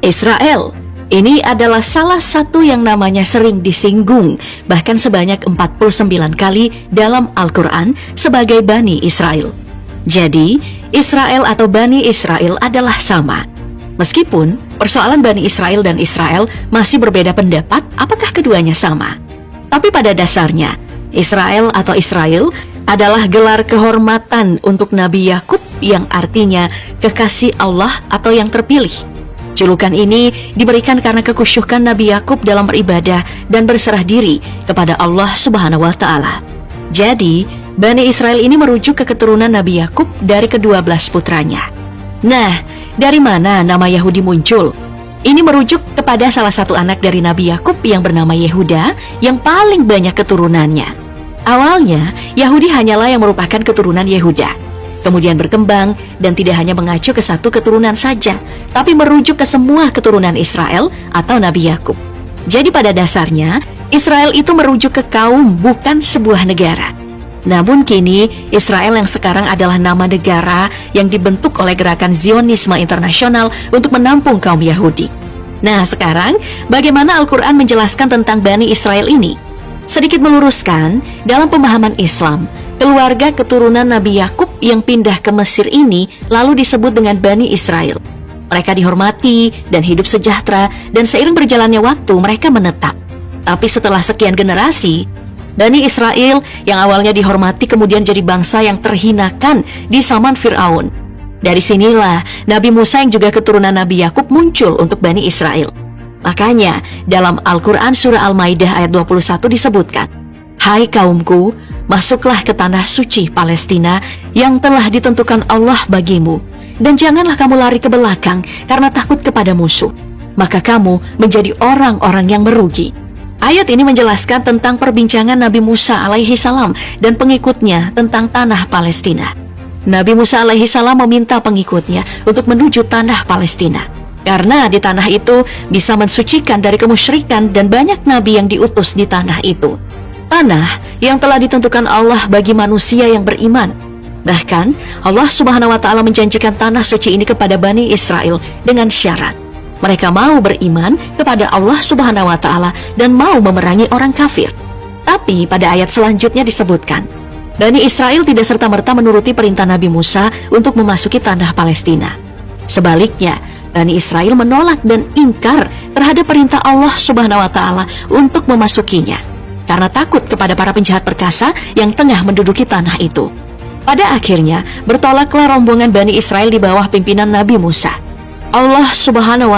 Israel. Ini adalah salah satu yang namanya sering disinggung, bahkan sebanyak 49 kali dalam Al-Quran sebagai Bani Israel. Jadi, Israel atau Bani Israel adalah sama. Meskipun persoalan Bani Israel dan Israel masih berbeda pendapat apakah keduanya sama. Tapi pada dasarnya, Israel atau Israel adalah gelar kehormatan untuk Nabi Yakub yang artinya kekasih Allah atau yang terpilih. Julukan ini diberikan karena kekhusyukan Nabi Yakub dalam beribadah dan berserah diri kepada Allah Subhanahu wa Ta'ala. Jadi, Bani Israel ini merujuk ke keturunan Nabi Yakub dari ke-12 putranya. Nah, dari mana nama Yahudi muncul? Ini merujuk kepada salah satu anak dari Nabi Yakub yang bernama Yehuda yang paling banyak keturunannya. Awalnya, Yahudi hanyalah yang merupakan keturunan Yehuda. Kemudian berkembang dan tidak hanya mengacu ke satu keturunan saja, tapi merujuk ke semua keturunan Israel atau Nabi Yakub. Jadi pada dasarnya, Israel itu merujuk ke kaum, bukan sebuah negara. Namun kini, Israel yang sekarang adalah nama negara yang dibentuk oleh gerakan Zionisme internasional untuk menampung kaum Yahudi. Nah sekarang, bagaimana Al-Quran menjelaskan tentang Bani Israel ini? Sedikit meluruskan, dalam pemahaman Islam, keluarga keturunan Nabi Yakub yang pindah ke Mesir ini lalu disebut dengan Bani Israel. Mereka dihormati dan hidup sejahtera, dan seiring berjalannya waktu mereka menetap. Tapi setelah sekian generasi, Bani Israel yang awalnya dihormati kemudian jadi bangsa yang terhinakan di zaman Fir'aun. Dari sinilah Nabi Musa yang juga keturunan Nabi Yakub muncul untuk Bani Israel. Makanya dalam Al-Quran surah Al-Maidah ayat 21 disebutkan, "Hai kaumku, masuklah ke tanah suci Palestina yang telah ditentukan Allah bagimu, dan janganlah kamu lari ke belakang karena takut kepada musuh, maka kamu menjadi orang-orang yang merugi." Ayat ini menjelaskan tentang perbincangan Nabi Musa alaihi salam dan pengikutnya tentang tanah Palestina. Nabi Musa alaihi salam meminta pengikutnya untuk menuju tanah Palestina, karena di tanah itu bisa mensucikan dari kemusyrikan dan banyak nabi yang diutus di tanah itu. Tanah yang telah ditentukan Allah bagi manusia yang beriman. Bahkan Allah Subhanahu wa Ta'ala menjanjikan tanah suci ini kepada Bani Israel dengan syarat mereka mau beriman kepada Allah Subhanahu wa Ta'ala dan mau memerangi orang kafir. Tapi pada ayat selanjutnya disebutkan, Bani Israel tidak serta-merta menuruti perintah Nabi Musa untuk memasuki tanah Palestina. Sebaliknya, Bani Israel menolak dan ingkar terhadap perintah Allah Subhanahu wa Ta'ala untuk memasukinya, karena takut kepada para penjahat perkasa yang tengah menduduki tanah itu. Pada akhirnya, bertolaklah rombongan Bani Israel di bawah pimpinan Nabi Musa. Allah Subhanahu wa